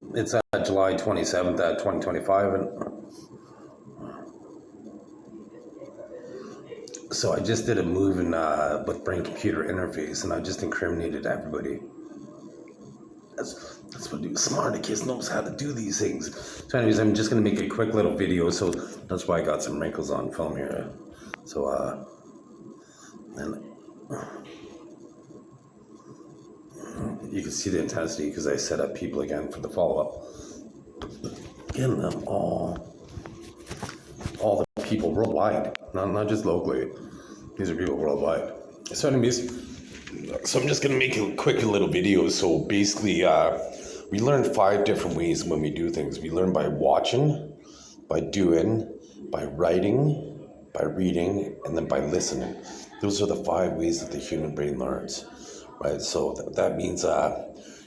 It's July 27th, 2025, and so I just did a move with brain-computer interface, and I just incriminated everybody. That's what Smarticus knows how to do these things. So anyways, I'm just going to make a quick little video, so that's why I got some wrinkles on film here. So, and you can see the intensity because I set up people again for the follow-up. Getting them all the people worldwide, not just locally. These are people worldwide. So anyways, so I'm just gonna make a quick little video. So basically, we learn 5 different ways when we do things. We learn by watching, by doing, by writing, by reading, and then by listening. Those are the 5 ways that the human brain learns, right? So that means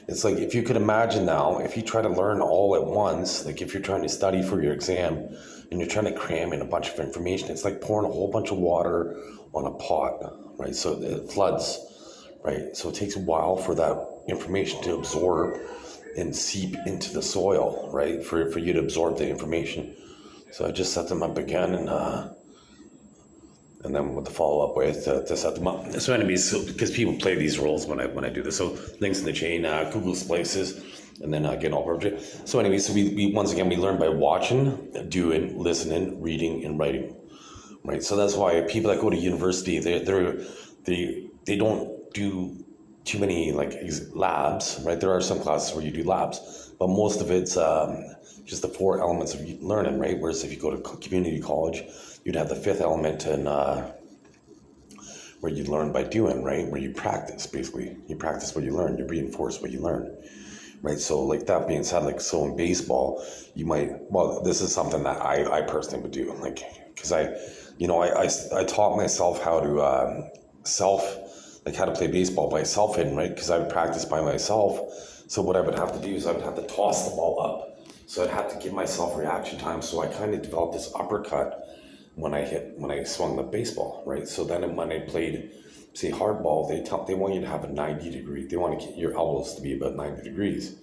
it's like, if you could imagine now, if you try to learn all at once, like if you're trying to study for your exam and you're trying to cram in a bunch of information, it's like pouring a whole bunch of water on a pot, right? So it floods, right? So it takes a while for that information to absorb and seep into the soil, right? For you to absorb the information. So I just set them up again, and then with the follow-up ways to set them up. So anyways, so because people play these roles when I do this. So links in the chain, Google Splices, and then getting all perpetrated. So anyways, so we once again, we learn by watching, doing, listening, reading, and writing, right? So that's why people that go to university, they don't do too many labs, right? There are some classes where you do labs, but most of it's just the 4 elements of learning, right? Whereas if you go to community college, you'd have the 5th element, and where you learn by doing, right? Where you practice, basically. You practice what you learn, you reinforce what you learn, right? So like that being said, so in baseball, you might, this is something that I personally would do, because I taught myself how to how to play baseball by self-hitting, right? Because I would practice by myself. So what I would have to do is I would have to toss the ball up. So I'd have to give myself reaction time. So I kind of developed this uppercut when I swung the baseball, right? So then when I played, say, hardball, they want you to have a 90 degree. They want to get your elbows to be about 90 degrees.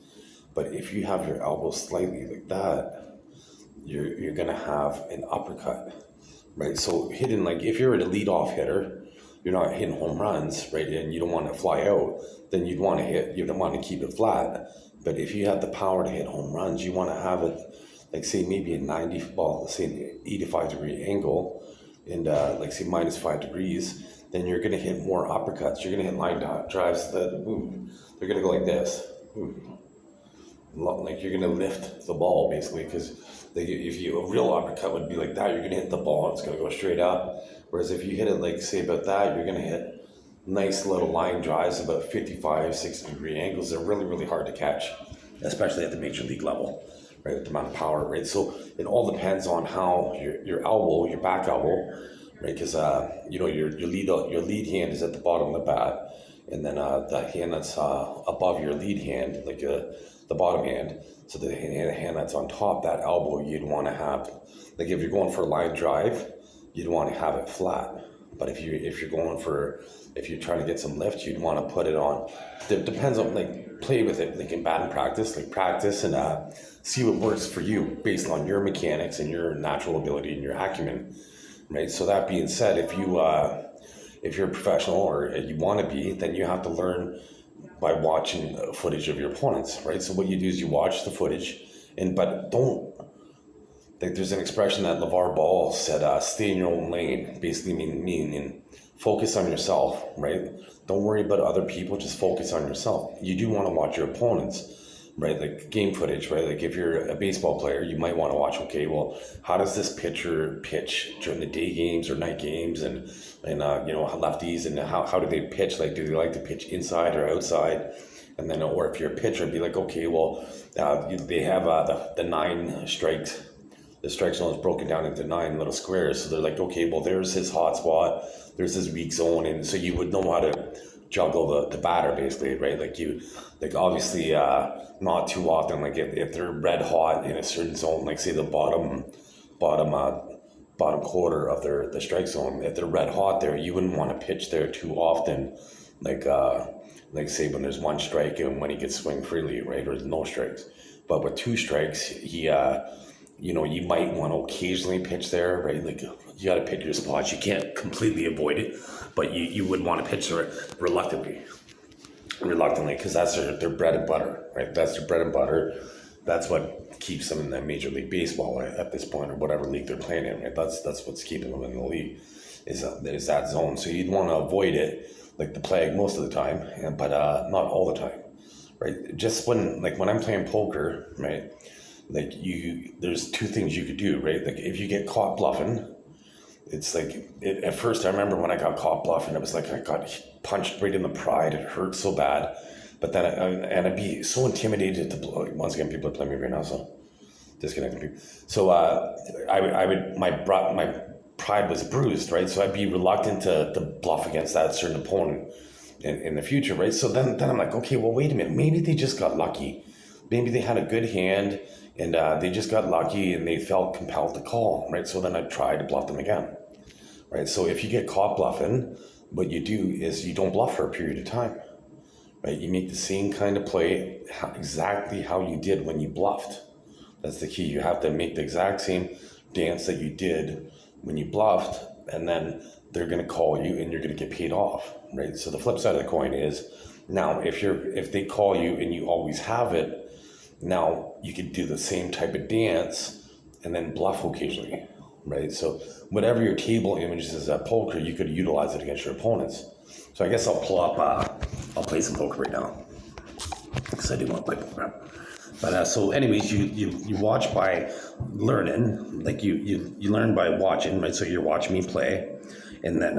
But if you have your elbows slightly like that, you're gonna have an uppercut, right? So hitting, like if you're a leadoff hitter, you're not hitting home runs, right? And you don't want to fly out, then you don't want to keep it flat. But if you have the power to hit home runs, you want to have it, like say maybe a 90, say an 85 degree angle, and like say -5 degrees, then you're going to hit more uppercuts. You're going to hit line drives that, they're going to go like this. Like you're going to lift the ball basically, because a real uppercut would be like that, you're going to hit the ball and it's going to go straight up. Whereas if you hit it like say about that, you're going to hit nice little line drives about 55, 60 degree angles. They're really, really hard to catch, especially at the major league level, right? With the amount of power, right? So it all depends on how your elbow, your back elbow, right? Because your lead hand is at the bottom of the bat, and then the hand that's above your lead hand, like the bottom hand. So the hand that's on top, that elbow, you'd want to have, like if you're going for a line drive, you'd want to have it flat. But if you're trying to get some lift, you'd want to put it on. It depends on, play with it, in batting practice, practice and see what works for you based on your mechanics and your natural ability and your acumen, right? So that being said, if you're a professional or you want to be, then you have to learn by watching footage of your opponents, right? So what you do is you watch the footage, but don't. There's an expression that LeVar Ball said, stay in your own lane, basically meaning focus on yourself, right? Don't worry about other people, just focus on yourself. You do want to watch your opponents, right? Like game footage, right? Like if you're a baseball player, you might want to watch, okay, well, how does this pitcher pitch during the day games or night games, and lefties, and how do they pitch? Like, do they like to pitch inside or outside? And then, or if you're a pitcher, be like, okay, well, they have the 9 strikes. The strike zone is broken down into 9 little squares. So they're like, okay, well, there's his hot spot, there's his weak zone. And so you would know how to juggle the batter, basically, right? Obviously, not too often, if they're red hot in a certain zone, like say the bottom quarter of the strike zone, if they're red hot there, you wouldn't want to pitch there too often, like say when there's 1 strike and when he gets swing freely, right? Or no strikes. But with two strikes, he, you might want to occasionally pitch there, right? Like you got to pick your spots. You can't completely avoid it, but you would want to pitch there reluctantly, because that's their bread and butter, right? That's their bread and butter. That's what keeps them in that Major League Baseball at this point, or whatever league they're playing in, right? That's what's keeping them in the league, is that zone. So you'd want to avoid it like the plague most of the time, but not all the time, right? Just when I'm playing poker, right? Like there's two things you could do, right? Like if you get caught bluffing, it's like at first I remember when I got caught bluffing, it was like I got punched right in the pride. It hurt so bad, but then I'd be so intimidated to once again, people are playing me right now, so disconnecting people. So my pride was bruised, right? So I'd be reluctant to bluff against that certain opponent in the future, right? So then I'm like, okay, well, wait a minute, maybe they just got lucky. Maybe they had a good hand and they just got lucky and they felt compelled to call, right? So then I'd try to bluff them again, right? So if you get caught bluffing, what you do is you don't bluff for a period of time, right? You make the same kind of play exactly how you did when you bluffed. That's the key. You have to make the exact same dance that you did when you bluffed, and then they're going to call you and you're going to get paid off, right? So the flip side of the coin is, now if they call you and you always have it, now you can do the same type of dance and then bluff occasionally, right? So whatever your table image is at poker, you could utilize it against your opponents. So I guess I'll pull up, I'll play some poker right now, because I do want to play poker. But so anyways, you watch by learning, like you learn by watching, right? So you're watching me play, and then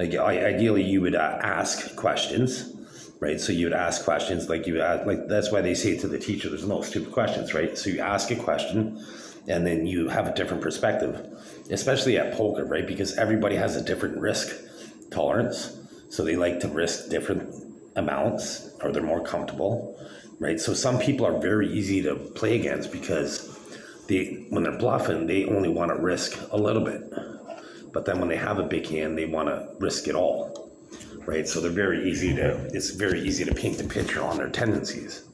ideally you would ask questions, right? So you would ask questions, like that's why they say to the teacher, there's no stupid questions, right? So you ask a question, and then you have a different perspective, especially at poker, right? Because everybody has a different risk tolerance, so they like to risk different amounts, or they're more comfortable. Right, so some people are very easy to play against because when they're bluffing, they only want to risk a little bit. But then when they have a big hand, they want to risk it all. Right, so it's very easy to paint the picture on their tendencies.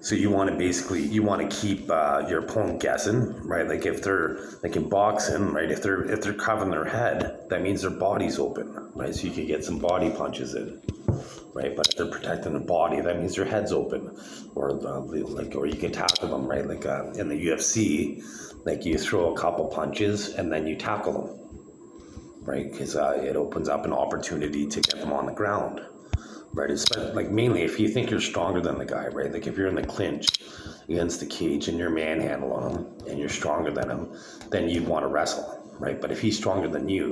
So you want to keep your opponent guessing, right? Like if they're like in boxing, right? If they're covering their head, that means their body's open, right? So you can get some body punches in, right? But if they're protecting the body, that means their head's open, or you can tackle them, right? Like in the UFC, like you throw a couple punches and then you tackle them, right? Because it opens up an opportunity to get them on the ground. Right, it's like mainly if you think you're stronger than the guy, right? Like if you're in the clinch against the cage and you're manhandling him and you're stronger than him, then you'd want to wrestle, right? But if he's stronger than you,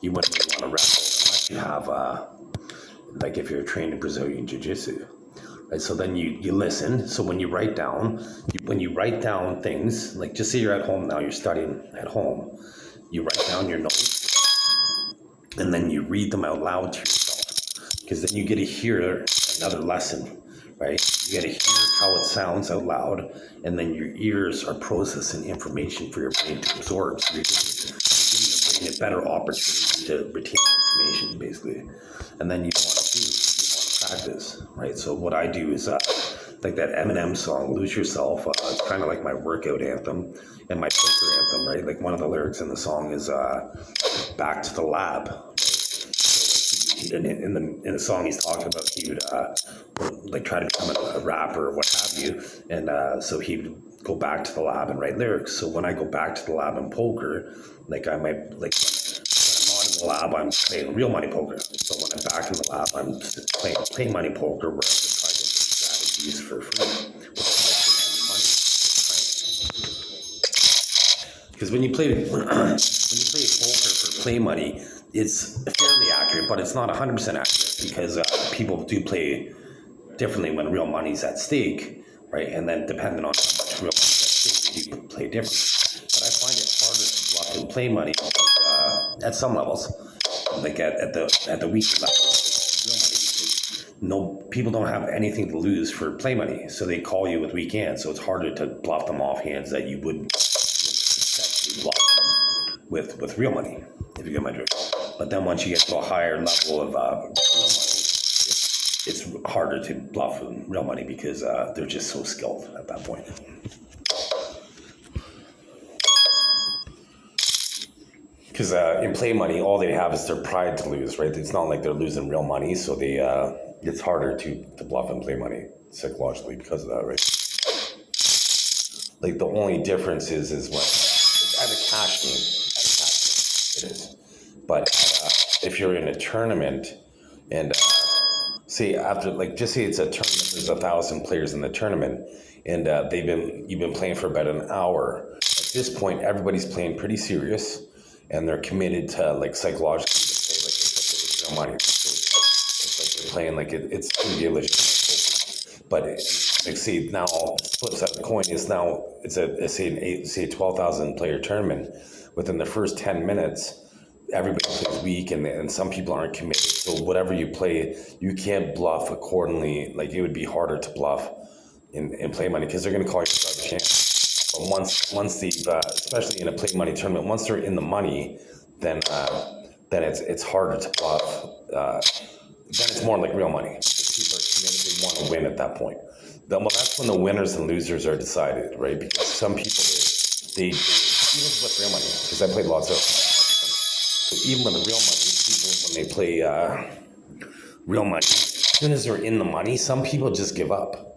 you wouldn't really want to wrestle unless you have, like if you're trained in Brazilian Jiu-Jitsu, right? So then you listen. So when you write down things, like just say you're at home now, you're studying at home, you write down your notes and then you read them out loud to yourself. Because then you get to hear another lesson, right? You get to hear how it sounds out loud, and then your ears are processing information for your brain to absorb. So you're giving your brain a better opportunity to retain information, basically. And then you want to practice, right? So what I do is like that Eminem song, "Lose Yourself." It's kind of like my workout anthem and my poker anthem, right? Like one of the lyrics in the song is "Back to the lab." In the song he's talking about, he would like try to become a rapper or what have you, and so he would go back to the lab and write lyrics. So when I go back to the lab in poker, like I might, like when I'm not in the lab, I'm playing real money poker. So when I'm back in the lab, I'm playing play money poker, where I can try to get strategies for free. Because when you play poker for play money, it's fairly accurate, but it's not 100% accurate, because people do play differently when real money's at stake, right? And then depending on how much real money's at stake, you play differently. But I find it harder to bluff and play money at some levels, like at the weak level. Real money, people don't have anything to lose for play money, so they call you with weak hands. So it's harder to bluff them off hands that you wouldn't successfully bluff them with real money, if you get my drift. But then once you get to a higher level of real money, it's harder to bluff with real money because they're just so skilled at that point. Because in play money, all they have is their pride to lose, right? It's not like they're losing real money, so they it's harder to bluff and play money psychologically because of that, right? Like the only difference is when at a cash game, it is. But if you're in a tournament and say after, like, just say it's a tournament, there's 1,000 players in the tournament, and you've been playing for about an hour. At this point, everybody's playing pretty serious, and they're committed to, like, psychologically to play like real money. It's like they're playing like it's going to be a legitimate. But like, say now, flip side of the coin is now it's a 12,000 player tournament. Within the first 10 minutes, everybody plays weak, and some people aren't committed. So whatever you play, you can't bluff accordingly. Like, it would be harder to bluff in play money because they're going to call you for the chance. But once they've, especially in a play money tournament, once they're in the money, then it's harder to bluff. Then it's more like real money. People are committed; they want to win at that point. Well, that's when the winners and losers are decided, right? Because some people they even with real money, because I played lots of. So even with the real money, people when they play real money, as soon as they're in the money, some people just give up.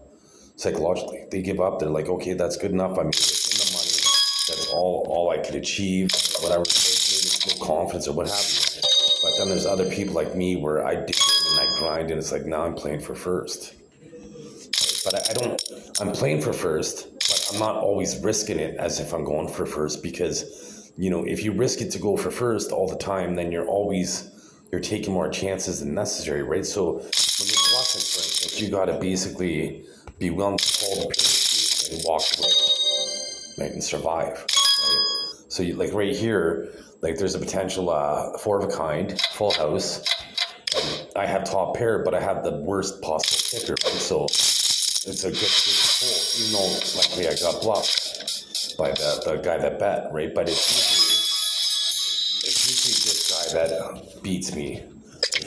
Psychologically, they give up. They're like, okay, that's good enough. I'm in the money. That's all I could achieve. Whatever, maybe it's low confidence or what have you. But then there's other people like me where I dig in and I grind, and it's like, now I'm playing for first. But I'm playing for first, but I'm not always risking it as if I'm going for first, because, if you risk it to go for first all the time, then you're taking more chances than necessary, right? So when you're bluffing, for instance, you got to basically be willing to pull the parachute and walk away, right, and survive, right? So like right here, like there's a potential 4 of a kind, full house. And I have top pair, but I have the worst possible kicker, right? So it's a good pull, even though likely I got bluffed by the guy that bet, right? But it's usually this guy that beats me.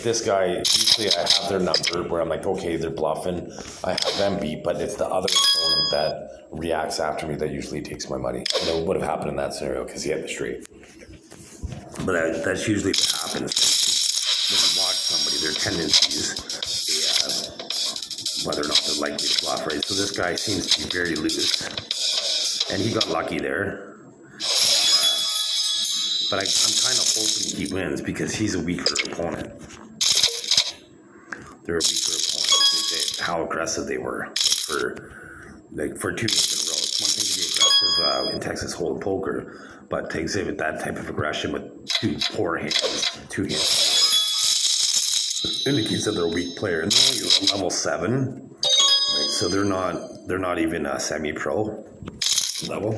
This guy, usually I have their number where I'm like, okay, they're bluffing. I have them beat, but it's the other opponent that reacts after me that usually takes my money. And it would have happened in that scenario because he had the straight. But that's usually what happens. When you watch somebody, their tendencies, whether or not they're likely to bluff, right? So this guy seems to be very loose. And he got lucky there. But I'm kind of hoping he wins because he's a weaker opponent. They're a weaker opponent. How aggressive they were for 2 games in a row. It's one thing to be aggressive in Texas Hold'em poker, but to exhibit that type of aggression with 2 poor hands, 2 hands, indicates that they're a weak player. And they're only level 7, right? So they're not even a semi-pro level.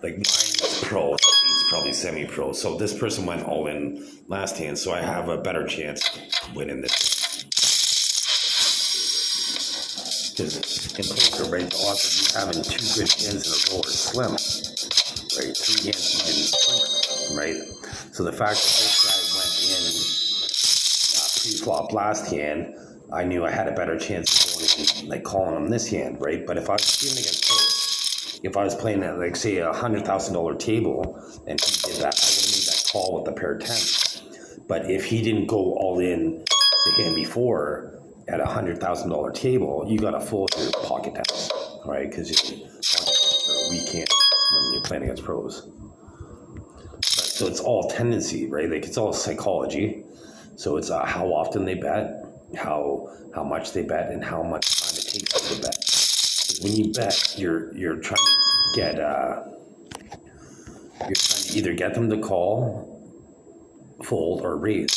Like mine is pro, he's probably semi-pro. So this person went all in last hand, so I have a better chance of winning this. Because in poker, right, the odds of you having 2 good hands in a row are slim, right? 3 hands even slimmer, right? So the fact that this guy went in pre-flop last hand, I knew I had a better chance of going in, like calling him this hand, right? But if I was even against poker, if I was playing at, like, say, $100,000 table and he did that, I would have made that call with the pair of 10s. But if he didn't go all in the hand before at $100,000 table, you got to fold your pocket tens, right? Because pocket tens are a weak hand when you're playing against pros. So it's all tendency, right? Like, it's all psychology. So it's how often they bet, how much they bet, and how much time it takes them to bet. When you bet, you're trying to get you're trying to either get them to call, fold, or raise.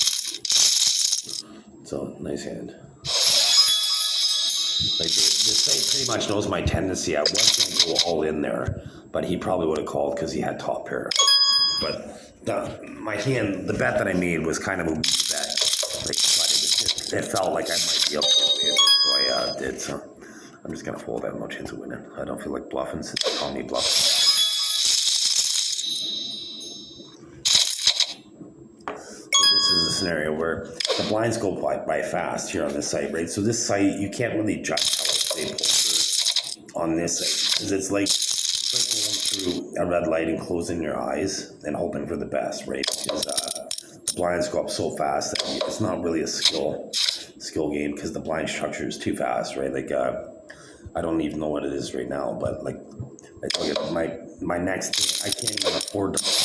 So nice hand. Like this thing pretty much knows my tendency. I was going to go all in there, but he probably would have called because he had top pair. But the bet that I made was kind of a weak bet. Like, but it felt like I might be able to win, so I did. So I'm just gonna fold. I have no chance of winning. I don't feel like bluffing since they call me bluff. So this is a scenario where the blinds go by fast here on this site, right? So this site, you can't really judge how it's say poker on this site, because it's like going through a red light and closing your eyes and hoping for the best, right? Because the blinds go up so fast that it's not really a skill game, because the blind structure is too fast, right? Like I don't even know what it is right now, but like I tell you, my next game, I can't even afford to anymore.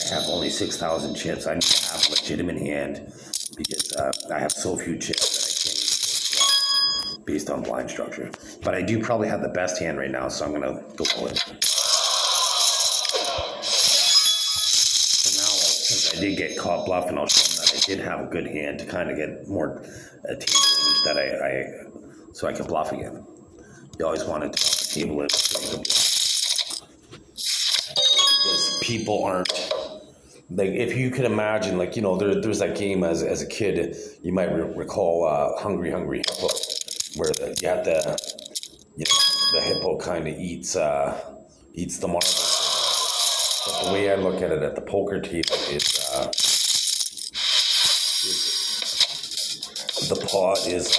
I have only 6,000 chips. I need to have a legitimate hand, because I have so few chips that I can't even afford based on blind structure. But I do probably have the best hand right now, so I'm gonna go for it. So now, since I did get caught bluffing, I'll show them that I did have a good hand to kind of get more table image that so I can bluff again. You always want to develop a table image so you can bluff. Because people aren't, like, if you can imagine, like, you know, there's that game as a kid, you might recall Hungry Hippo, where you had the hippo kind of eats the marbles. But the way I look at it at the poker table is the pot is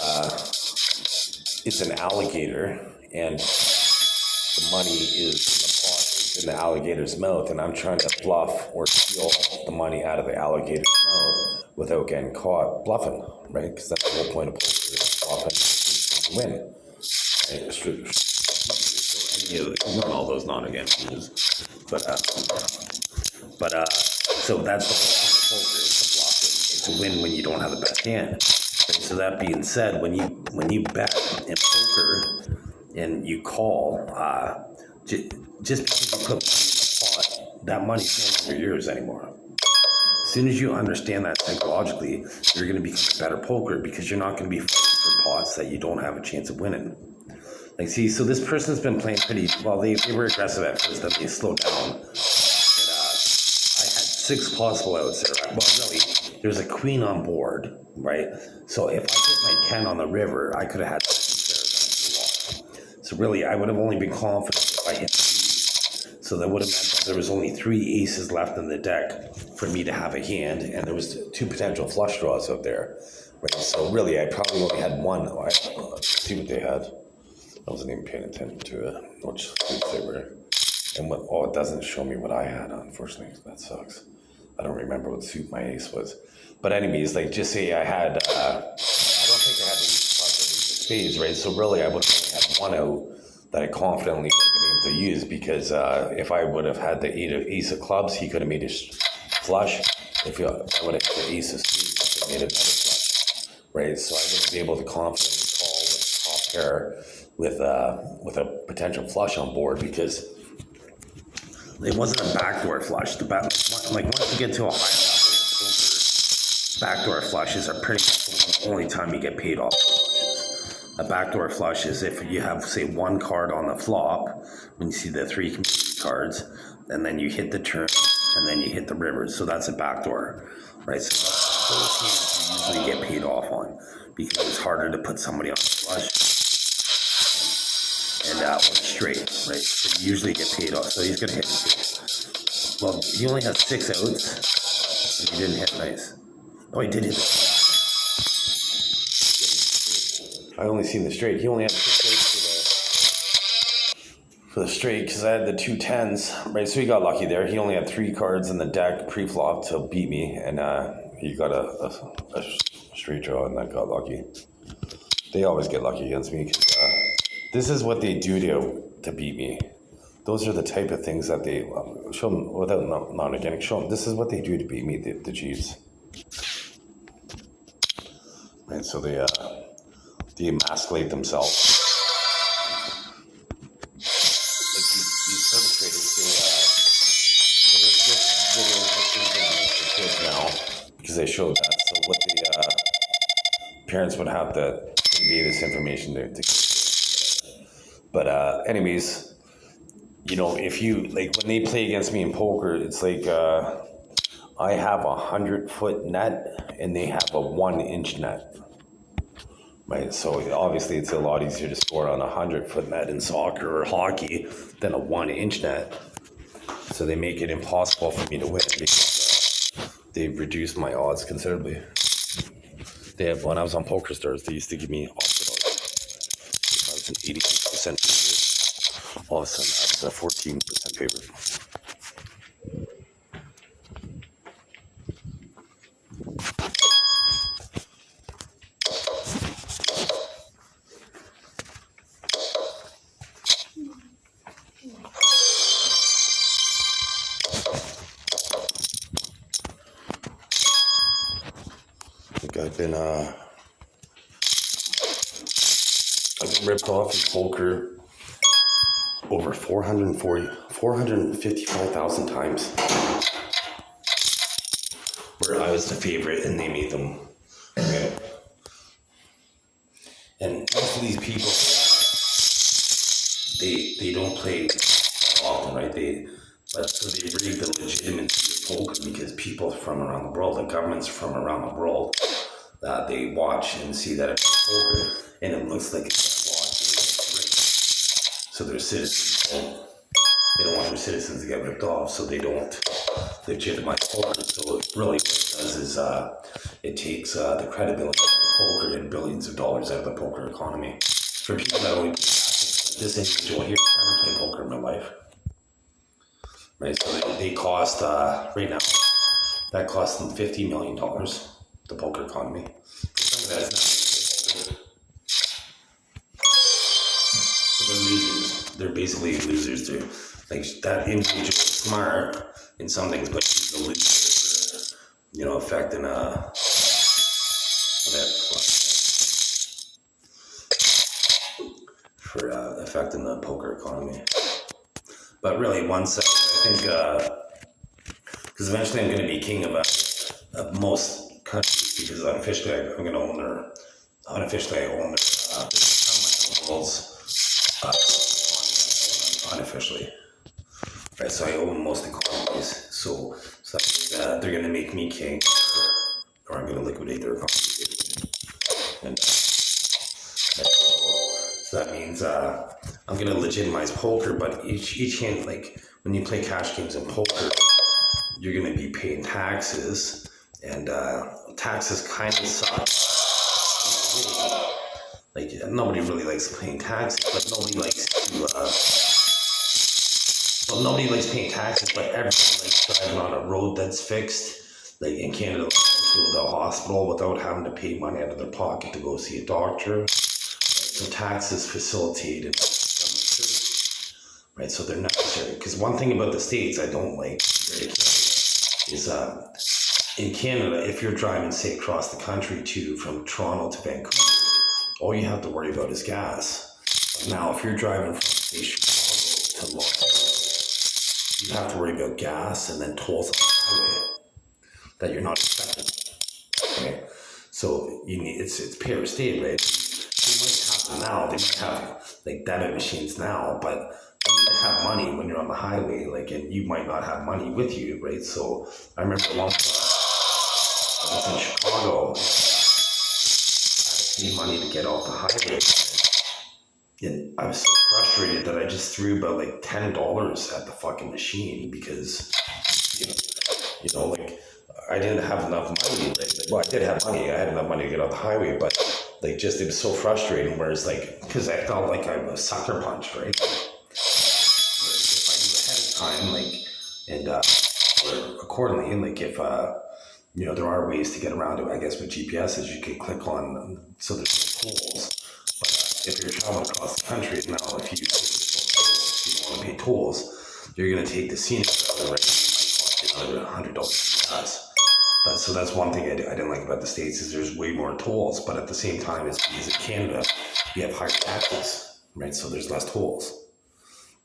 it's an alligator, and the money is in the pot, is in the alligator's mouth, and I'm trying to bluff or steal the money out of the alligator's mouth without getting caught bluffing, right? Because that's the whole point of poker, is bluffing to win. Right? So not all those non-against, but so that's the whole point of poker, is to bluff it, is to win when you don't have the best hand. Right? So that being said, when you bet in poker and you call, just because you put money in the pot, that money's no longer yours anymore. As soon as you understand that psychologically, you're going to become a better poker, because you're not going to be fighting for pots that you don't have a chance of winning. Like, see, so this person's been playing pretty well. They were aggressive at first, then they slowed down. But I had 6 possible outs there. Well, really, there's a queen on board, right? So if I hit my 10 on the river, I could have had 6 pairs. So really, I would have only been confident if I hit the ace. So that would have meant that there was only 3 aces left in the deck for me to have a hand, and there was 2 potential flush draws out there. Right? So really, I probably only had 1. Let's see what they had. I wasn't even paying attention to it, which suits they were. And it doesn't show me what I had, unfortunately. That sucks. I don't remember what suit my ace was. But anyways, like, just say I had, I don't think I had the ace plus of spades, right? So really, I would have only had 1 out that I confidently would have been able to use, because if I would have had the ace of clubs, he could have made his flush. If I would have had the ace of spades, he could have made another flush, right? So I wouldn't be able to confidently call with the top pair with a potential flush on board, because it wasn't a backdoor flush. Like once you get to a higher level of poker, backdoor flushes are pretty much the only time you get paid off flushes. A backdoor flush is if you have, say, 1 card on the flop when you see the 3 community cards, and then you hit the turn, and then you hit the river. So that's a backdoor, right? So those hands you usually get paid off on, because it's harder to put somebody on a flush and straight, right? So you usually get paid off. So he's gonna hit it. Well, he only has 6 outs, and he didn't hit nice. Oh, he did hit the. I only seen the straight. He only had 6 outs for the straight, because I had the 2 10s, right? So he got lucky there. He only had 3 cards in the deck pre-flop to beat me, and he got a straight draw, and that got lucky. They always get lucky against me, because this is what they do to beat me. Those are the type of things that they show them without non-organic. Show them this is what they do to beat me, the Chiefs. Right, so they emasculate themselves. Like these perpetrators, so this video is for kids now, because they showed that. So what the parents would have to convey this information to kids. But anyways, you know, if you, like, when they play against me in poker, it's like I have a 100-foot net and they have a 1-inch net, right? So obviously it's a lot easier to score on a 100-foot net in soccer or hockey than a 1-inch net. So they make it impossible for me to win, because they've reduced my odds considerably. They have, when I was on Poker Stars, they used to give me opposite odds. If I was an 86% favorite, all of a sudden I was a 14% favorite. I've been ripped off in poker over 455,000 times. Where I was the favorite and they made them. Okay. And most of these people, they don't play often, right? So they rigged the legitimacy of poker because people from around the world, the governments from around the world, they watch and see that it's poker and it looks like it's a fraud. So their citizens they don't want their citizens to get ripped off, so they don't legitimize poker. So really what it does is it takes the credibility of poker and billions of dollars out of the poker economy. For people that only play this individual here, I've never played poker in my life. Right, so they cost, right now, that costs them $50 million, the poker economy. Some of that is not poker. So they're losers. They're basically losers. They're, like, that individual is smart in some things, but she's a loser for, affecting, affecting the poker economy. But really, one second, I think, because eventually I'm going to be king of most countries, because unofficially I own their, this is how much the world's unofficially. Right, so I own most economies, so they're going to make me king, or I'm going to liquidate their economy. And so that means I'm going to legitimize poker, but each hand, like when you play cash games in poker, you're going to be paying taxes, and taxes kind of suck. Like, nobody really likes paying taxes, but nobody likes paying taxes, but everyone likes driving on a road that's fixed. Like in Canada, going to the hospital without having to pay money out of their pocket to go see a doctor. So taxes facilitated, right? So they're necessary. Because one thing about the States I don't like is in Canada, if you're driving, say, across the country from Toronto to Vancouver, all you have to worry about is gas. But now, if you're driving from, say, Chicago to Los Angeles, you have to worry about gas and then tolls on the highway that you're not expecting. Okay, so you need it's pay or stay, right? Now they might have like debit machines now, but you need to have money when you're on the highway, like, and you might not have money with you, right? So I remember a long time I was in Chicago, I had money to get off the highway, and I was so frustrated that I just threw about like $10 at the fucking machine because like I didn't have enough money. Right? Well, I did have money. I had enough money to get off the highway, but it was so frustrating. Whereas, because I felt like I was sucker punched, right? Whereas if I knew ahead of time, or accordingly, if there are ways to get around it. I guess with GPS, is you can click on so there's no tolls. But if you're traveling across the country now, if you don't want to pay tolls, you're going to take the scenic route, right? It might cost you another $100 gas. But so that's one thing I didn't like about the States is there's way more tolls, but at the same time, as in Canada, you have higher taxes, right? So there's less tolls.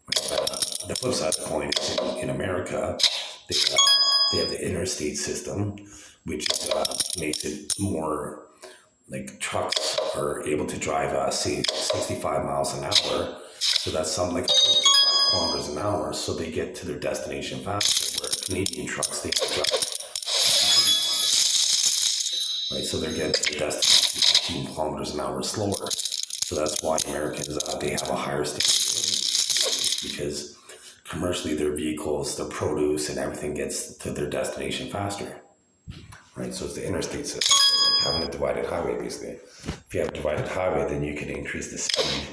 The flip side of the coin is in America, they have the interstate system, which makes it more like trucks are able to drive, say, 65 miles an hour. So that's something like 45 kilometers an hour. So they get to their destination faster, where Canadian trucks, they can drive. Right, so they're getting to the destination 15 kilometers an hour slower. So that's why Americans, they have a higher standard of living, because commercially their vehicles, their produce and everything gets to their destination faster. right? So it's the interstate system, like having a divided highway, basically. If you have a divided highway, then you can increase the speed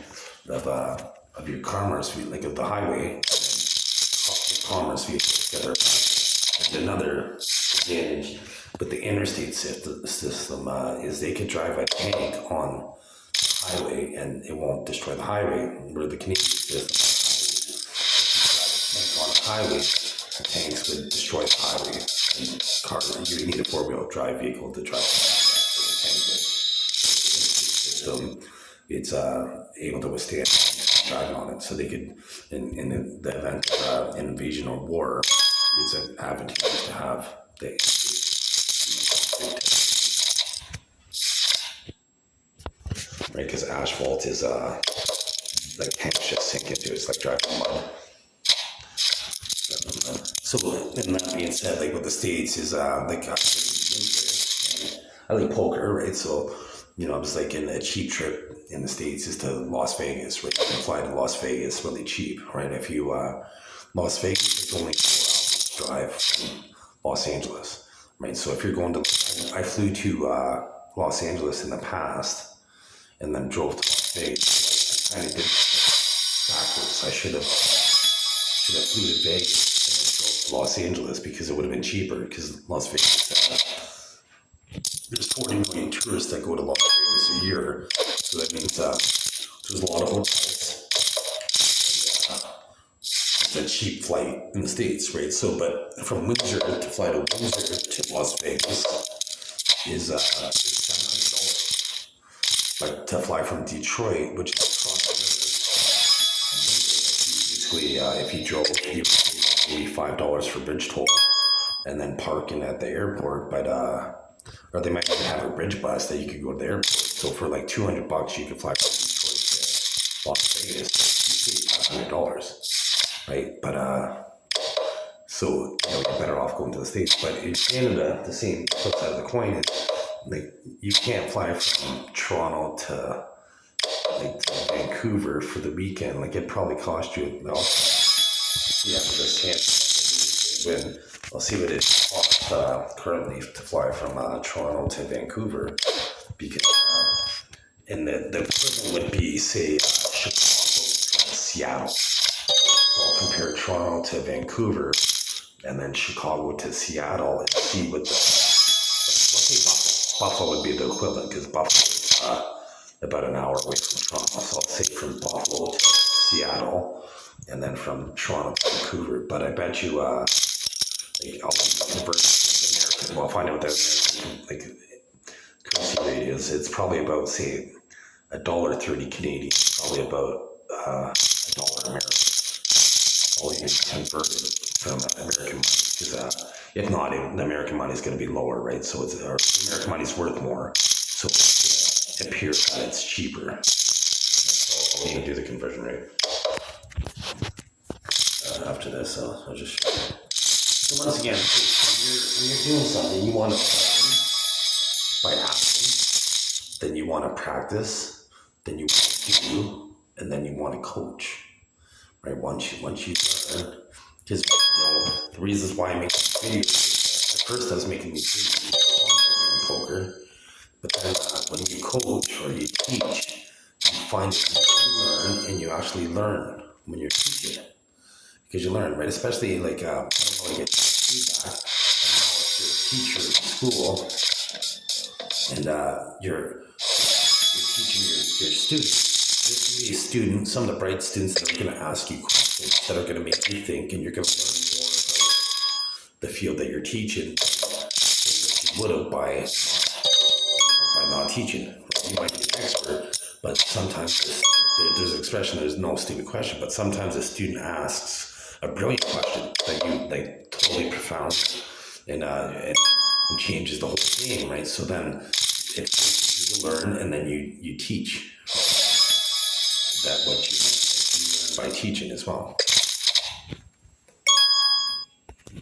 of your commerce, like of the highway, the commerce vehicles that are faster. And another advantage with the interstate system is they could drive a tank on the highway and it won't destroy the highway, where the Canadian system, if you drive a tank on the highway, the tanks would destroy the highway. And cars, you would need a four-wheel drive vehicle to drive the tank. System, it's able to withstand driving on it, so they could, in the event of an invasion or war, it's an advantage to have the right, because asphalt is like tanks just sink into it. It's like driving mud. So, and that being said, like with the States is like I like poker, right? So, you know, I was like in a cheap trip in the States is to Las Vegas, right? You can fly to Las Vegas really cheap, right? If you, Las Vegas is only 4 hours drive from Los Angeles, right? So if you're going to, I flew to Los Angeles in the past and then drove to Las Vegas. I kind of did backwards. I should have flew to Vegas and then drove to Los Angeles because it would have been cheaper, because Las Vegas, there's 40 million tourists that go to Las Vegas a year, so that means there's a lot of hotels. It's a cheap flight in the States, right? So, but from Windsor to fly to Windsor to Las Vegas is $700. But to fly from Detroit, which is across the river, basically, if you drove, you would pay maybe $5 for bridge toll, and then parking at the airport, but or they might even have a bridge bus that you could go to the airport. So for like $200, you could fly from Detroit to Las Vegas. You save $500, right? But so you know, you're better off going to the States. But in Canada, the same flip side of the coin is like you can't fly from Toronto to like to Vancouver for the weekend. Like it probably cost you. Yeah, for this when I'll see what it costs currently to fly from Toronto to Vancouver, because and the equivalent would be say Chicago to Seattle. So I'll compare Toronto to Vancouver and then Chicago to Seattle and see what let's say Buffalo would be the equivalent, because Buffalo is about an hour away from Toronto. So I'll say from Buffalo to Seattle and then from Toronto to Vancouver. But I bet you like I'll convert American. Well, I'll find out what the American like currency rate is. It's probably about say $1.30 Canadian, probably about $1 American. I'll even convert it from American money, because if not, the American money is going to be lower, right? So it's American money is worth more, so it appears that it's cheaper. So I'll even do the conversion rate after this. So I'll just show you. So once again, when you're doing something, you want to learn by asking, then you want to practice, then you want to do, and then you want to coach, right? Once you learn, because you know the reasons why I make videos. At first, I was making these videos in poker, but then when you coach or you teach, you find that you learn, and you actually learn when you're teaching it. Because you learn, right? Especially like, I don't know, you get feedback, and now if you're a teacher in school, and you're teaching your students, there's going to be a student, some of the bright students that are going to ask you questions that are going to make you think, and you're going to learn more about the field that you're teaching than you would have by not teaching. You might be an expert, but sometimes there's an expression, there's no stupid question, but sometimes a student asks a brilliant question that you like totally profound and changes the whole thing, right? So then it forces you to learn, and then you teach that what you learn by teaching as well. You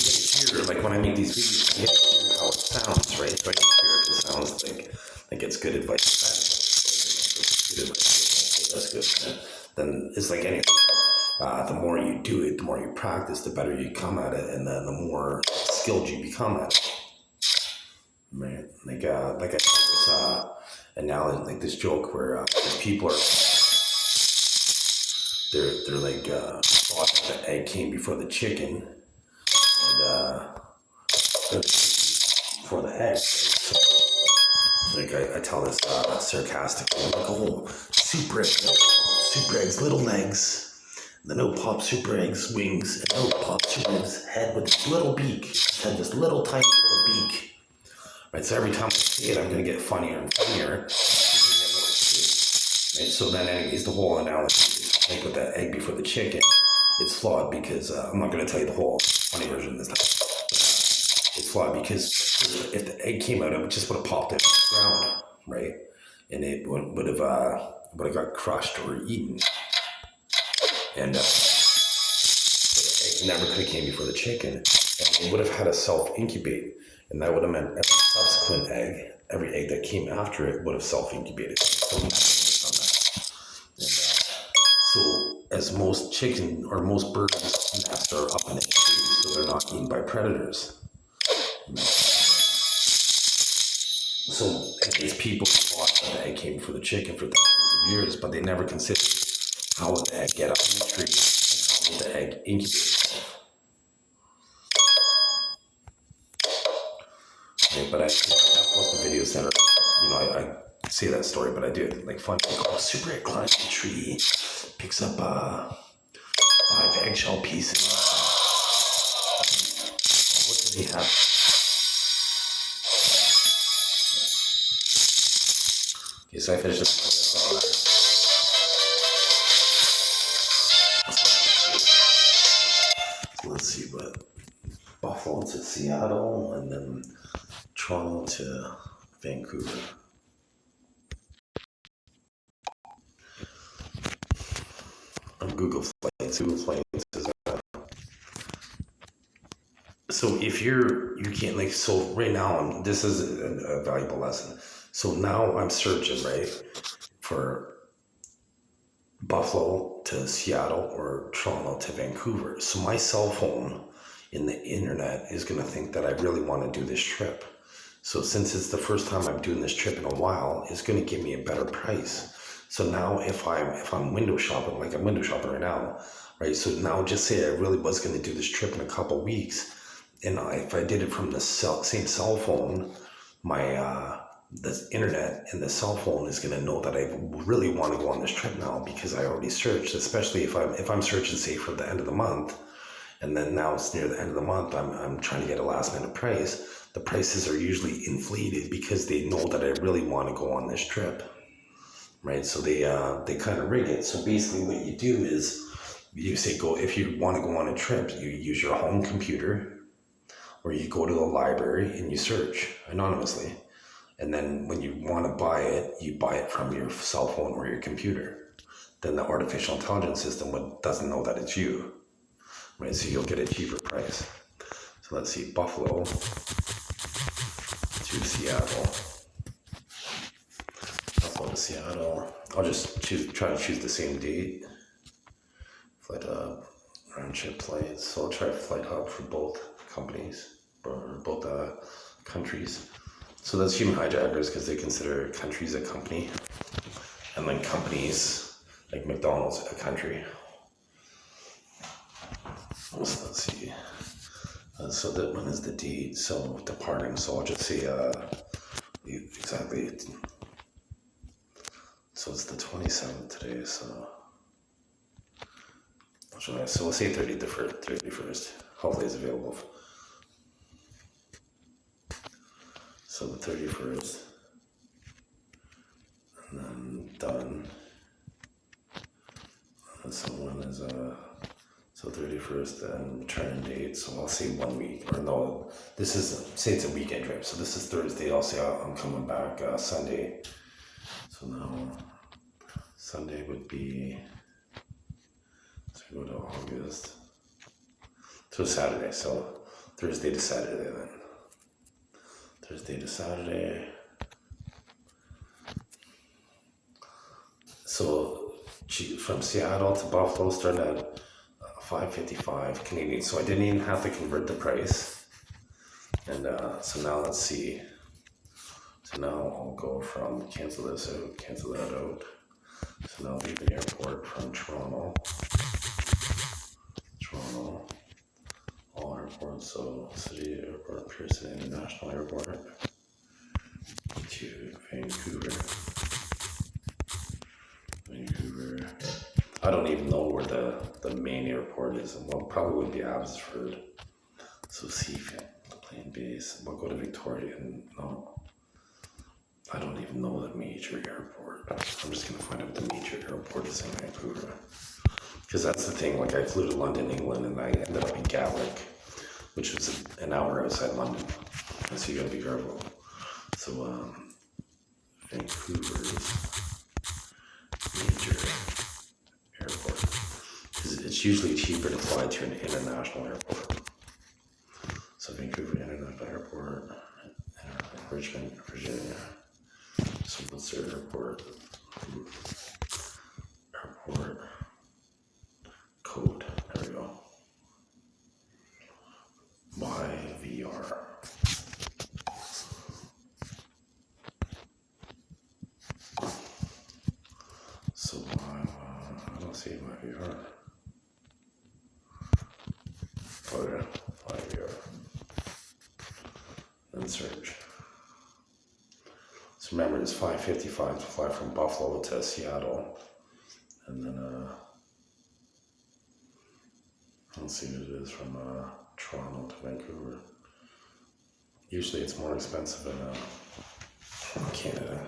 get to hear, like when I make these videos, you get to hear how it sounds, right? So I can hear if it sounds like it's good advice, bad advice, good advice, that's good. Then it's like anything. The more you do it, the more you practice, the better you come at it, and then the more skilled you become at it. Right? Like I told this analogy, like this joke where these people are, they're like thought that the egg came before the chicken, and before the egg. So, like I tell this sarcastically, I'm like, oh, super eggs, little legs. The no pop super eggs wings, and no pop super eggs head with this little beak, and this little tiny little beak. Right, so every time I see it, I'm gonna get funnier and funnier. Right, so then, anyways, the whole analogy, like with that egg before the chicken, it's flawed because I'm not gonna tell you the whole funny version this time. It's flawed because if the egg came out, it just would have popped out of the ground, right? And it would have got crushed or eaten. And the egg never could have came before the chicken, and it would have had to self-incubate, and that would have meant every subsequent egg, every egg that came after it would have self-incubated. So as most chicken or most birds nest are up in a tree, so they're not eaten by predators. So these people thought that the egg came before the chicken for thousands of years, but they never considered how would the egg get up in the tree, and how would the egg incubate itself. Okay, but I have most of the videos that are, I say that story, but I do it like fun. Like, oh, super egg climbs the tree, picks up 5 eggshell pieces. What did he have? Okay, so I finished this. Let's see, but Buffalo to Seattle, and then Toronto to Vancouver. On Google Flights is so if you can't, like, so right now, this is a valuable lesson. So now I'm searching, right, for Buffalo to Seattle or Toronto to Vancouver. So my cell phone in the internet is going to think that I really want to do this trip. So since it's the first time I'm doing this trip in a while, it's going to give me a better price. So now if I'm window shopping, like I'm window shopping right now, right? So now just say I really was going to do this trip in a couple of weeks, and if I did it from the same cell phone, my the internet and the cell phone is going to know that I really want to go on this trip now because I already searched. Especially if I'm searching, say, for the end of the month, and then now it's near the end of the month, I'm trying to get a last minute price. The prices are usually inflated because they know that I really want to go on this trip, right? So they kind of rig it. So basically, what you do is you say if you want to go on a trip, you use your home computer, or you go to the library and you search anonymously. And then when you want to buy it, you buy it from your cell phone or your computer. Then the artificial intelligence system doesn't know that it's you, right? So you'll get a cheaper price. So let's see, Buffalo to Seattle. Buffalo to Seattle. I'll just try to choose the same date. Flight hub, round trip flights. So I'll try flight hub for both companies, or both countries. So that's human hijackers because they consider countries a company, and then companies like McDonald's a country. So let's see. So that one is the date. So departing. So I'll just say exactly. So it's the 27th today. So we'll say 31st. Hopefully it's available. So the 31st, and then done. And so one is so 31st and return date. So I'll say 1 week, or no, this is, say it's a weekend trip. So this is Thursday. I'll say I'm coming back Sunday. So now Sunday would be, so go to August. So Saturday. So Thursday to Saturday then. Thursday to Saturday. So from Seattle to Buffalo started at $5.55 Canadian. So I didn't even have to convert the price. And so now let's see. So now I'll go from cancel this out, cancel that out. So now leave the airport from Toronto, all airports, so City Airport, Pearson International Airport, to Vancouver. I don't even know where the main airport is. Well, probably would be Abbotsford. So see the plane base. We'll go to Victoria. No, I don't even know the major airport. I'm just gonna find out the major airport is in Vancouver. Because that's the thing, like I flew to London, England, and I ended up in Gatwick, which was an hour outside London. And so you gotta be careful. So Vancouver's major airport. Because it's usually cheaper to fly to an international airport. So Vancouver International Airport, Richmond, Virginia. So what's their airport? Airport code. There we go. YVR. So I don't see YVR. Oh yeah, YVR. And search. So remember, it's $5.55 to fly from Buffalo to Seattle, and then let's see what it is from Toronto to Vancouver. Usually it's more expensive in Canada.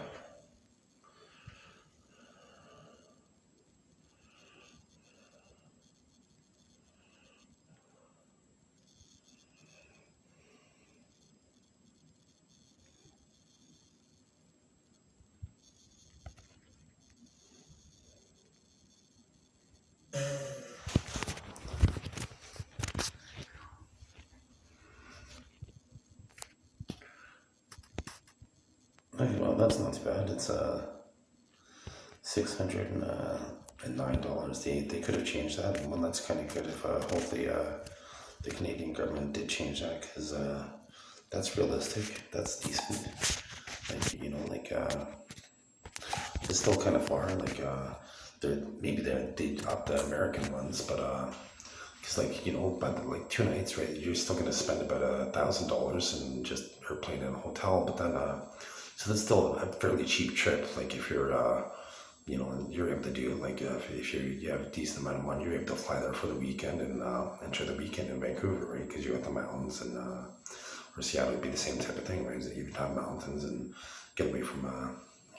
Okay, well, that's not too bad. It's $609. They could have changed that, and well, that's kind of good. If hopefully the Canadian government did change that, because that's realistic. That's decent. Like it's still kind of far. Like maybe they up the American ones, but because but like 2 nights, right? You're still gonna spend about $1,000 in just airplane and hotel, but then so that's still a fairly cheap trip. Like if you're you're able to do like if you have a decent amount of money, you're able to fly there for the weekend and enjoy the weekend in Vancouver, right? Because you got the mountains, and or Seattle would be the same type of thing, right? You would have mountains and get away from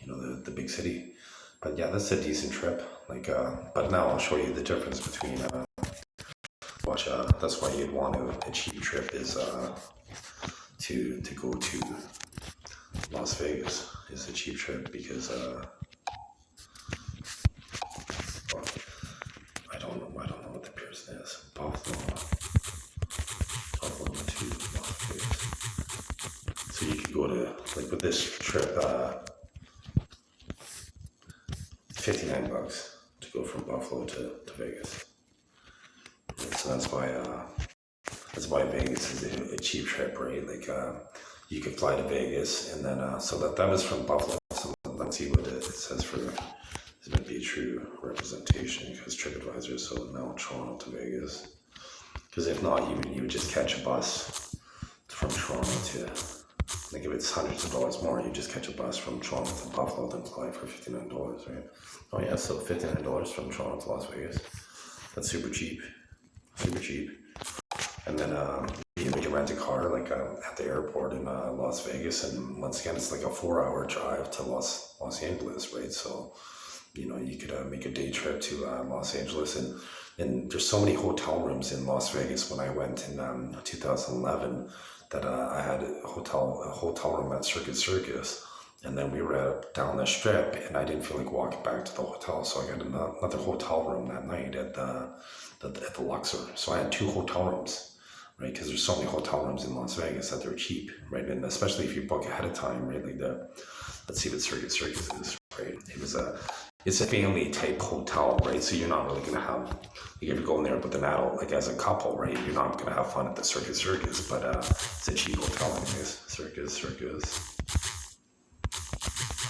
the big city. But yeah, that's a decent trip. Like but now I'll show you the difference between that's why you'd want a cheap trip is to go to Las Vegas is a cheap trip, because I don't know what the Pearson is. Buffalo to Las Vegas. So you could go to, like with this trip, $59 to go from Buffalo to Vegas. And so that's why Vegas is a cheap trip, right? Like you could fly to Vegas, and then so that was from Buffalo. So let's see what it says for this might be a true representation, because TripAdvisor is so now Toronto to Vegas. Because if not, you would just catch a bus from Toronto to, like if it's hundreds of dollars more, you just catch a bus from Toronto to Buffalo, then fly for $59, right? Oh yeah, so $59 from Toronto to Las Vegas. That's super cheap. And then you can rent a car like at the airport in Las Vegas, and once again it's like a 4-hour drive to Los Angeles, right? So you could make a day trip to Los Angeles, and there's so many hotel rooms in Las Vegas. When I went in 2011, that I had a hotel room at Circus, and then we were down the strip, and I didn't feel like walking back to the hotel, so I got another hotel room that night at the Luxor. So I had 2 hotel rooms, right? Because there's so many hotel rooms in Las Vegas that they're cheap, right? And especially if you book ahead of time, right? Like let's see what Circus is, right? It's a family type hotel, right? So you're not really gonna have if you're going there with an adult, like as a couple, right, you're not going to have fun at the circus, but it's a cheap hotel anyways. Circus,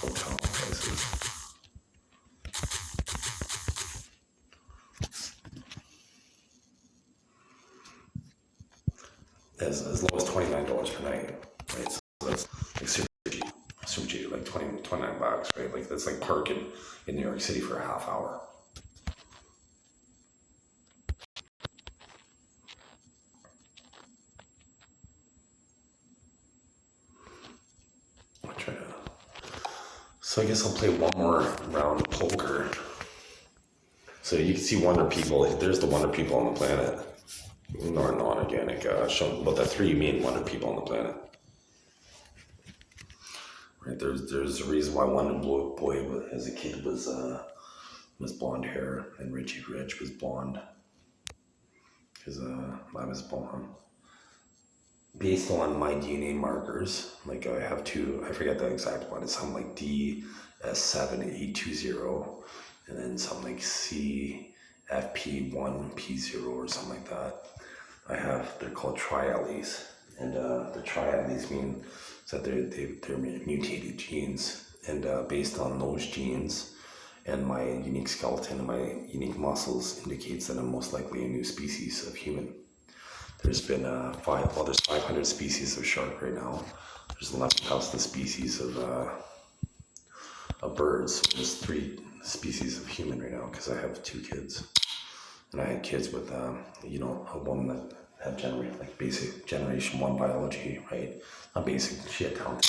hotel prices. As low as $29 per night, right? So that's like super cheap, like 29 bucks, right? Like that's like parking in New York City for a half hour. I'll try to. So I guess I'll play one more round of poker. So you can see wonder people. There's the wonder people on the planet. Non-organic. Show about the 3 main wonder people on the planet. Right, there's a reason why Wonder Boy as a kid was blonde hair and Richie Rich was blonde, because I was blonde. Based on my DNA markers, like I have two, I forget the exact one. It's something like DS7820, and then something like CFP1P0 or something like that. They're called triallies, and the triallies mean that they're mutated genes, and based on those genes and my unique skeleton and my unique muscles indicates that I'm most likely a new species of human. There's been there's 500 species of shark right now. There's 11,000 species of birds. There's 3 species of human right now because I have 2 kids. And I had kids with, a woman that had basic generation 1 biology, right? Not basic, she had talent.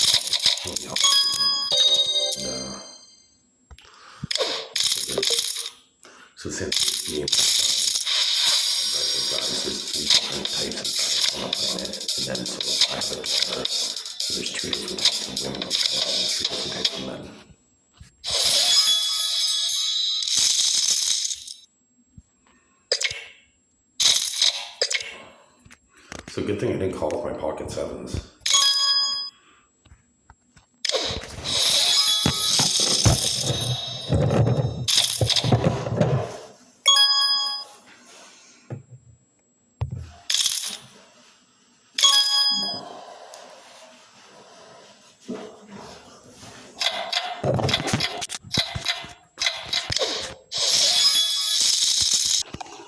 So since me and guys, there's 3 different types of guys on the planet, and then so there's 2 different types of women and 3 different types of men. So good thing I didn't call with my pocket 7s.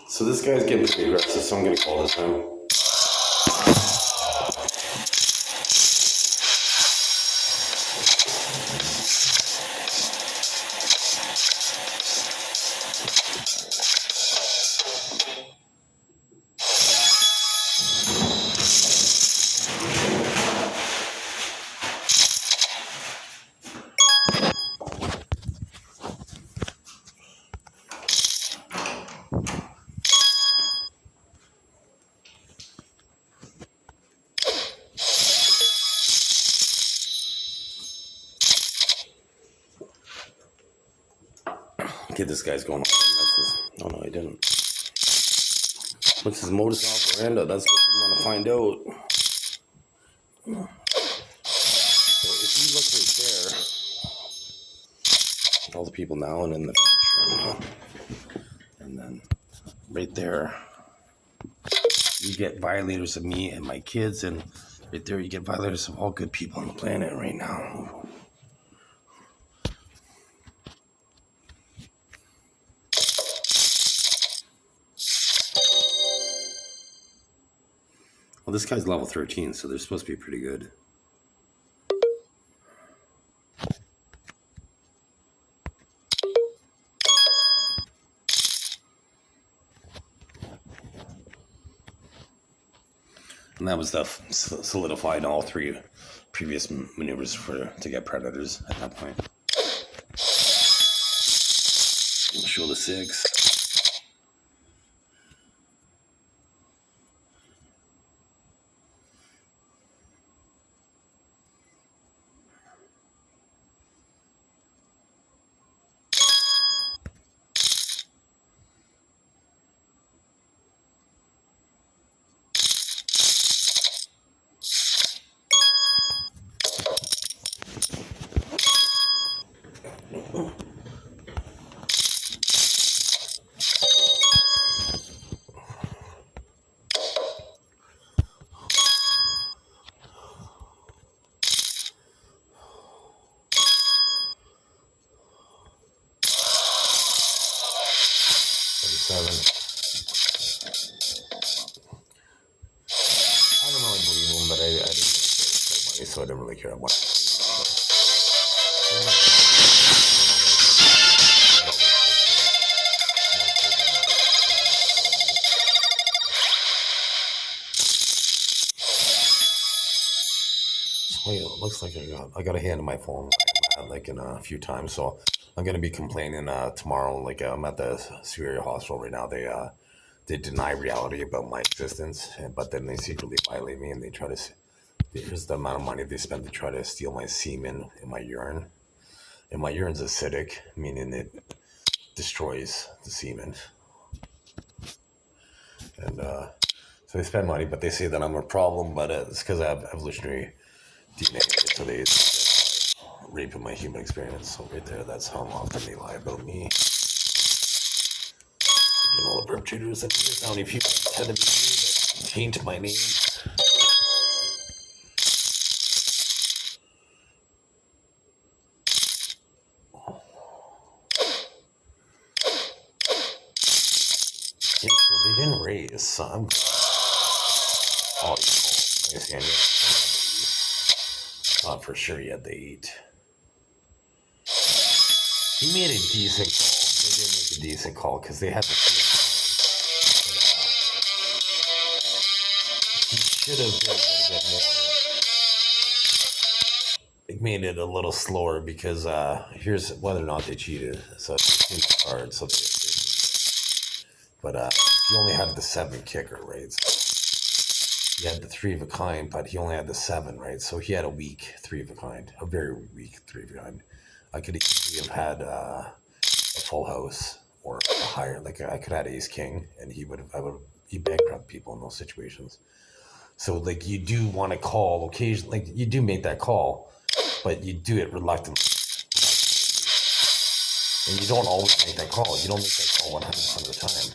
So this guy's getting pretty aggressive, so I'm going to call this time. Get this guy's going on. Oh no, I didn't. What's his modus operandi? That's what we want to find out. So if you look right there, all the people now and in the future, and then right there, you get violators of me and my kids, and right there you get violators of all good people on the planet right now. Well, this guy's level 13, so they're supposed to be pretty good. And that was solidified all 3 previous maneuvers to get predators at that point. Show the 6. 7. I don't really believe him, but I didn't really care money, so I didn't really care much. So it looks like I got a hand in my phone like in a few times, so I'm gonna be complaining tomorrow. Like I'm at the Superior Hospital right now. They deny reality about my existence, but then they secretly violate me, and they try to. Here's the amount of money they spend to try to steal my semen in my urine. And my urine's acidic, meaning it destroys the semen. And so they spend money, but they say that I'm a problem, but it's because I have evolutionary DNA, so they raping my human experience. So right there, that's how often they lie about me. And all the perpetrators, and there's how many people tend to be that taint my name. Yeah, so they didn't raise, so I'm thought for sure he had the 8. He made a decent call. They did make a decent call because they had the 3. He should have been a little bit more. It made it a little slower because here's whether or not they cheated. So it's hard. So but he only had the 7 kicker, right? So he had the 3 of a kind, but he only had the 7, right? So he had a weak 3 of a kind, a very weak 3 of a kind. I could easily have had a full house or a higher, like I could have had ace king, and he bankrupt people in those situations. So like you do want to call occasionally, like you do make that call, but you do it reluctantly. And you don't always make that call. You don't make that call 100% of the time.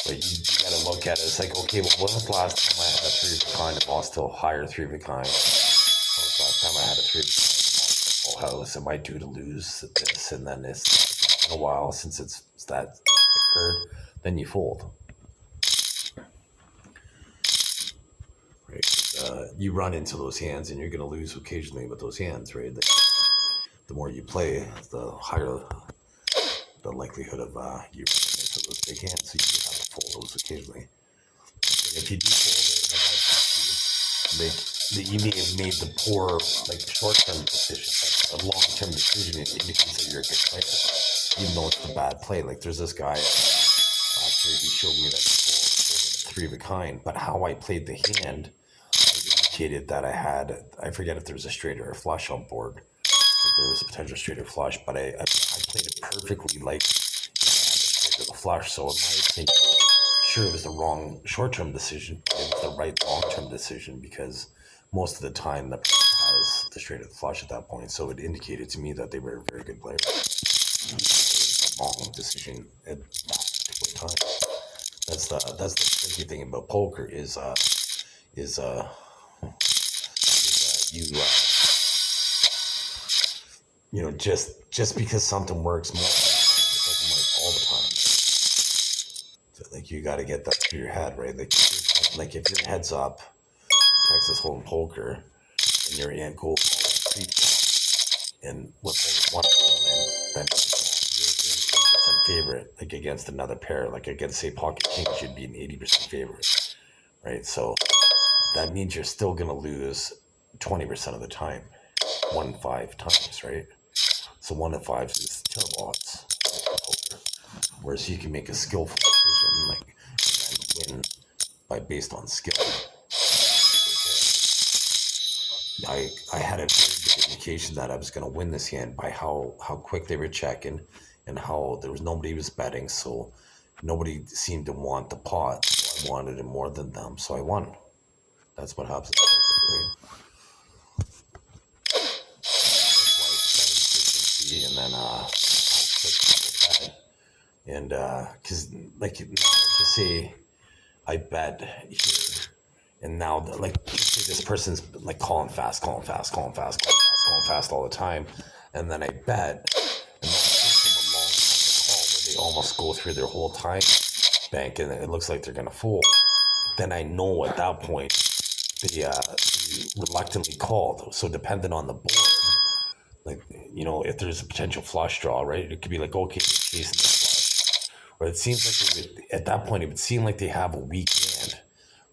But you gotta look at it. It's like, okay, well, when was the last time I had a 3 of a kind and lost to a higher 3 of a kind? When was the last time I had a 3 of a kind and lost to a full house? Am I due to lose this? And then it's been a while since that's occurred. Then you fold. Right? You run into those hands, and you're gonna lose occasionally with those hands, right? The more you play, the higher the likelihood of you running into those big hands. So you do have to fold those occasionally. And if you do fold it, you may have made the poor, like short-term decision, but a long-term decision indicates that you're a good player, even though it's a bad play. Like there's this guy last year, he showed me that he folded 3 of a kind, but how I played the hand indicated that I forget if there was a straight or a flush on board. There was a potential straight or flush, but I played it perfectly like straight or the flush. So in my opinion, sure, it was the wrong short-term decision, but it was the right long-term decision because most of the time the person has the straight or the flush at that point. So it indicated to me that they were a very good player. It was the wrong decision at that particular time. That's the tricky thing about poker is you know, just because something works more, it doesn't work all the time. So, like, you got to get that through your head, right? Like if your head's up in Texas Hold'em poker and you're in gold and with only one opponent, then you're 80% favorite, like against another pair, like against say pocket kings, you'd be an 80% favorite, right? So that means you're still gonna lose 20% of the time, 1 in 5 times, right? So 1 in 5 is terrible odds. Whereas you can make a skillful decision, like and win based on skill. I had a very good indication that I was going to win this hand by how quick they were checking and how there was nobody was betting, so nobody seemed to want the pot. So I wanted it more than them, so I won. That's what happens. Right? And then I and because like now to say I bet here and now like say this person's like calling fast all the time, and then I bet and that takes them a long time to call where they almost go through their whole time bank and it looks like they're going to fold, then I know at that point they reluctantly called. So depending on the board, like, you know, if there's a potential flush draw, right, it could be like, okay, they're chasing the flush. Or it seems like at that point, it would seem like they have a weak hand,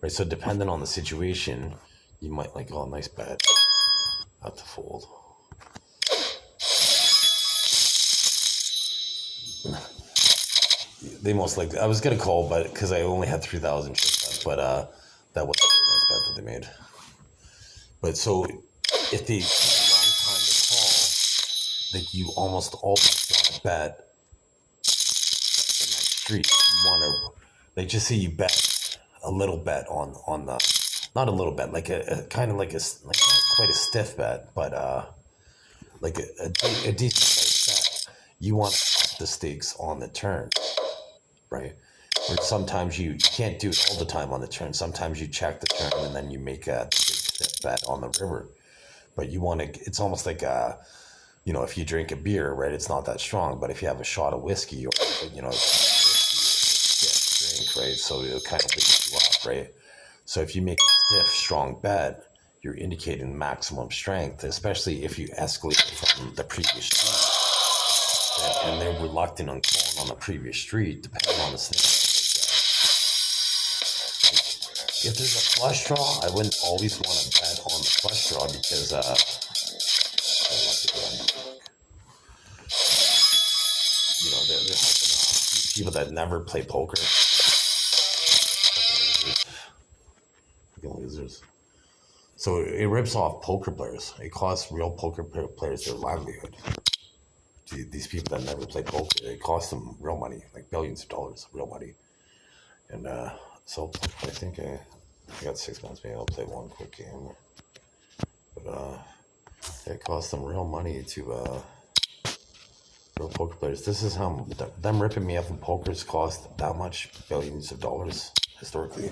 right? So depending on the situation, you might like, oh, nice bet, have to fold. They most likely, I was gonna call, but because I only had 3,000 chips left, but that was a very nice bet that they made. But so if they take a long time to call, like you almost always want to bet the next street. You want to, like, just say you bet a little bet on the, not a little bet, like a kind of like not quite a stiff bet, but like a decent sized bet. You want to up the stakes on the turn, right? Or sometimes you can't do it all the time on the turn. Sometimes you check the turn and then you make a big stiff bet on the river. But you want to, it's almost like you know, if you drink a beer, right, it's not that strong. But if you have a shot of whiskey, or, you know, whiskey, it's a stiff drink, right? So it'll kind of wake you up, right? So if you make a stiff, strong bet, you're indicating maximum strength, especially if you escalate from the previous street. And they're reluctant on calling on the previous street, depending on the scenario. If there's a flush draw, I wouldn't always want to bet on the flush draw because you know, they're helping these people that never play poker. Fucking losers. So it rips off poker players. It costs real poker players their livelihood. These people that never play poker, it costs them real money, like billions of dollars, real money. And so I think I got 6 months. Maybe I'll play one quick game. But it costs them real money to real poker players. This is how them ripping me up in poker's cost that much, billions of dollars historically,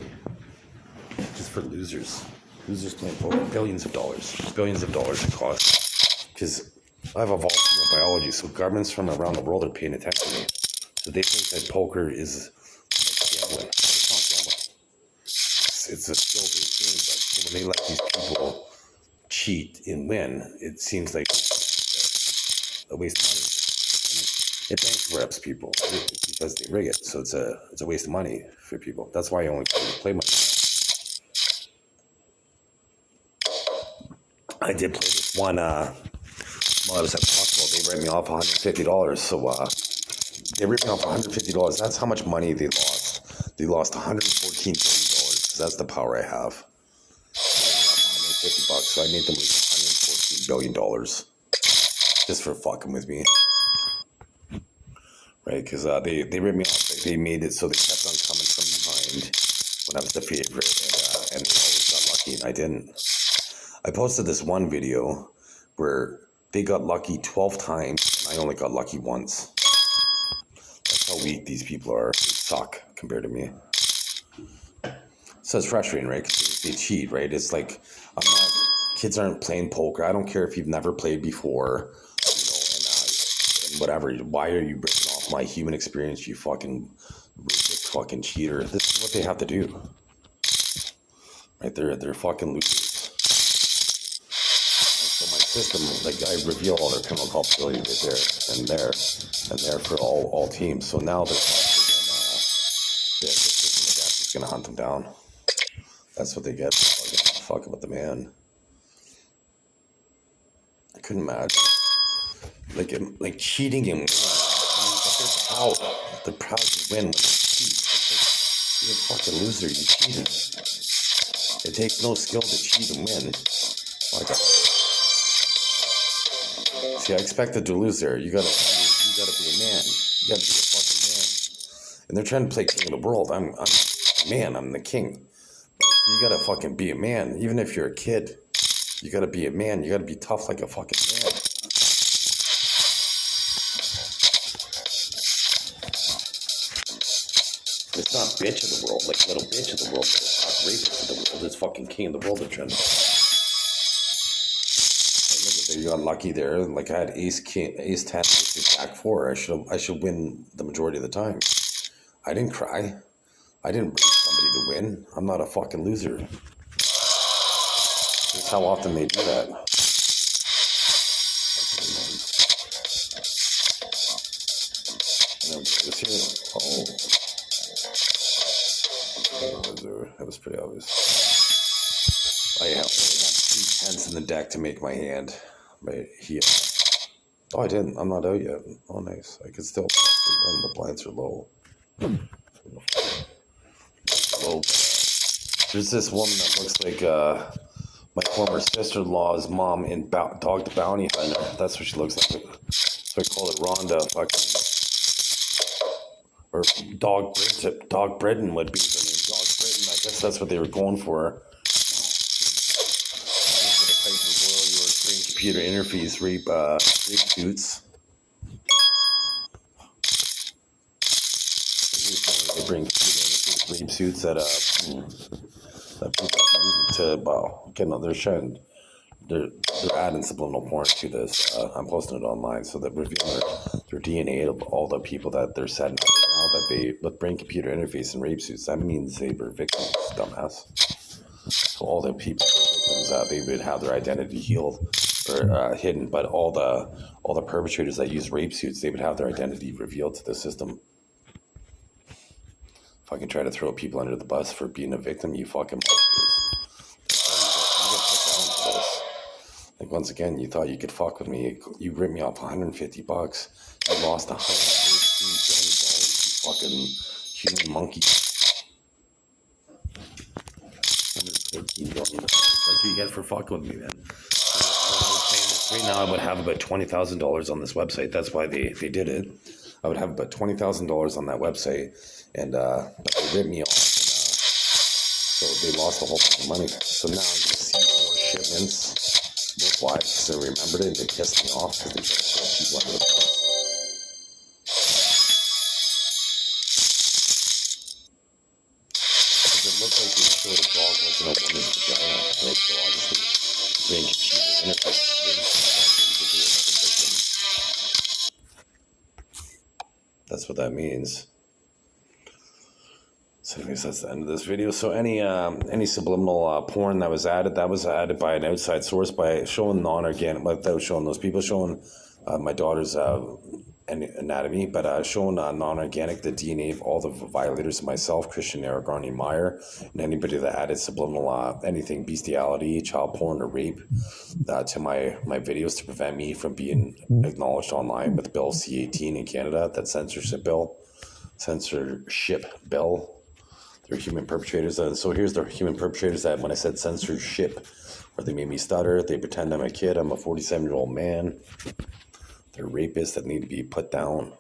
just for losers. Losers playing poker, billions of dollars it costs. Because I have a vault in biology, so governments from around the world are paying attention to me. So they think that poker is like gambling. It's not gambling. It's a skill-based game, but when they let these people cheat and win, it seems like a waste of money. And it bank rips people because they rig it, so it's a waste of money for people. That's why I only play money. I did play this one. Well, I was at the hospital. They ripped me off $150. So they ripped me off $150. That's how much money they lost. They lost $114 billion. Because that's the power I have. $150. So I made them lose $114 billion just for fucking with me. Right? Because they ripped me off. Like, they made it so they kept on coming from behind when I was the favorite, and they always got lucky, and I didn't. I posted this one video where they got lucky 12 times, and I only got lucky once. That's how weak these people are. They suck compared to me. So it's frustrating, right? Because they cheat, right? It's like, kids aren't playing poker. I don't care if you've never played before, you know, and whatever. Why are you breaking off my human experience, you fucking cheater? This is what they have to do. Right? They're fucking losers. System, like, I reveal all their criminal culpability right there and there for all teams. So now the system of death is going to hunt them down. That's what they get. Fuck about the man. I couldn't imagine. Like cheating and winning. They're proud to win when they cheat. Like, you're a fucking loser. You cheated. It takes no skill to cheat and win. Like, see, I expected to lose there. You gotta be a man. You gotta be a fucking man. And they're trying to play king of the world. I'm a man. I'm the king. So you gotta fucking be a man. Even if you're a kid, you gotta be a man. You gotta be tough like a fucking man. It's not bitch of the world, like little bitch of the world. It's not rapist of the world. It's fucking king of the world. They're trying to. You got lucky there. Like, I had ace 10, ace jack 4. I should win the majority of the time. I didn't cry. I didn't bring somebody to win. I'm not a fucking loser. That's how often they do that. That was pretty obvious. I have 3 10s in the deck to make my hand. Right here. Oh, I didn't. I'm not out yet. Oh, nice. I could still win. The blinds are low. Low. There's this woman that looks like my former sister-in-law's mom in Dog the Bounty Hunter. That's what she looks like. So I call it Rhonda fucking... Or Dog Britain would be the name. Dog Britain. I guess that's what they were going for. Computer interface rape suits. They bring computer interface rape suits that people to they're adding subliminal porn to this. I'm posting it online so that revealing their DNA of all the people that they're setting up right now that they bring computer interface and rape suits. That means they were victims, dumbass. So all the people victims they would have their identity healed. Or hidden, but all the perpetrators that use rape suits, they would have their identity revealed to the system. If I can try to throw people under the bus for being a victim, you fucking monsters. You get put down for this. Like, once again, you thought you could fuck with me. You ripped me off $150. You lost $133 billion, you fucking human monkey. $113 billion. That's what you get for fucking with me, man. Right now, I would have about $20,000 on this website. That's why they did it. I would have about $20,000 on that website, and but they ripped me off, and, so they lost a whole bunch of money. So now you see more shipments worldwide because they remembered it and they pissed me off because they just throw people under the bus. Because it looked like they showed a dog looking at woman's vagina, right? So obviously, being computer interface. That's what that means. So anyways, that's the end of this video. So any subliminal porn that was added by an outside source by showing non-organic, without showing those people, showing my daughter's anatomy, but showing non-organic, the DNA of all the violators of myself, Christian Aragorn Meyer, and anybody that added subliminal anything, bestiality, child porn, or rape to my videos to prevent me from being acknowledged online with Bill C-18 in Canada, that censorship bill. They're human perpetrators. And so here's the human perpetrators that when I said censorship, where they made me stutter, they pretend I'm a kid, I'm a 47-year-old man. They're rapists that need to be put down.